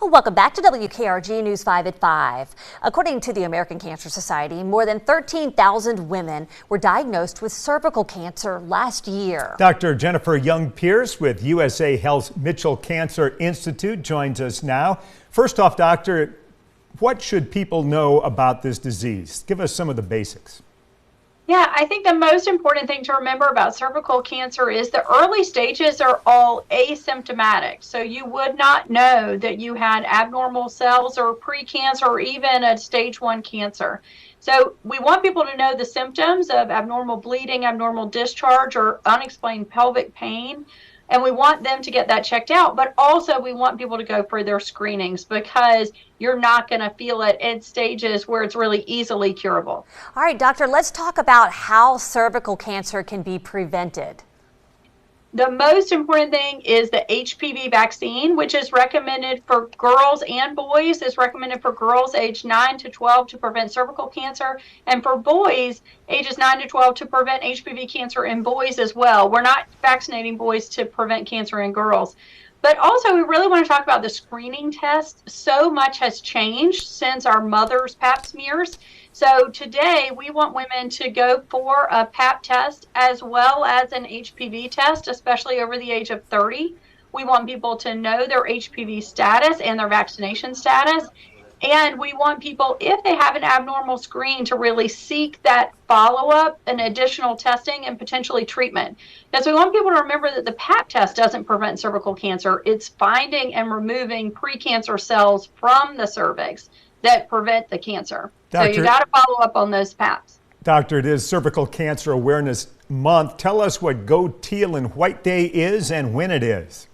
Welcome back to WKRG News 5 at 5. According to the American Cancer Society, more than 13,000 women were diagnosed with cervical cancer last year. Dr. Jennifer Young-Pierce with USA Health's Mitchell Cancer Institute joins us now. First off, doctor, what should people know about this disease? Give us some of the basics. Yeah, I think the most important thing to remember about cervical cancer is the early stages are all asymptomatic. So you would not know that you had abnormal cells or precancer or even a stage 1 cancer. So we want people to know the symptoms of abnormal bleeding, abnormal discharge, or unexplained pelvic pain. And we want them to get that checked out, but also we want people to go for their screenings because you're not going to feel it at stages where it's really easily curable. All right, doctor, let's talk about how cervical cancer can be prevented. The most important thing is the HPV vaccine, which is recommended for girls and boys. It's recommended for girls aged 9 to 12 to prevent cervical cancer, and for boys ages 9 to 12 to prevent HPV cancer in boys as well. We're not vaccinating boys to prevent cancer in girls. But also, we really want to talk about the screening test. So much has changed since our mother's pap smears. So today, we want women to go for a pap test as well as an HPV test, especially over the age of 30. We want people to know their HPV status and their vaccination status. And we want people, if they have an abnormal screen, to really seek that follow-up and additional testing and potentially treatment. Because we want people to remember that the pap test doesn't prevent cervical cancer. It's finding and removing precancer cells from the cervix that prevent the cancer. Doctor, so you got to follow up on those paps. Doctor, it is Cervical Cancer Awareness Month. Tell us what Go Teal and White Day is and when it is.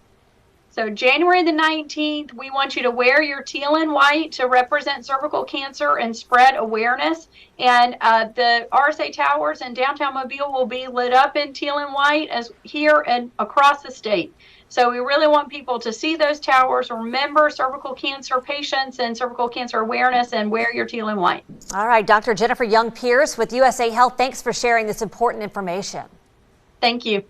So January the 19th, we want you to wear your teal and white to represent cervical cancer and spread awareness. And the RSA towers in downtown Mobile will be lit up in teal and white as here and across the state. So we really want people to see those towers, remember cervical cancer patients and cervical cancer awareness, and wear your teal and white. All right, Dr. Jennifer Young-Pierce with USA Health, thanks for sharing this important information. Thank you.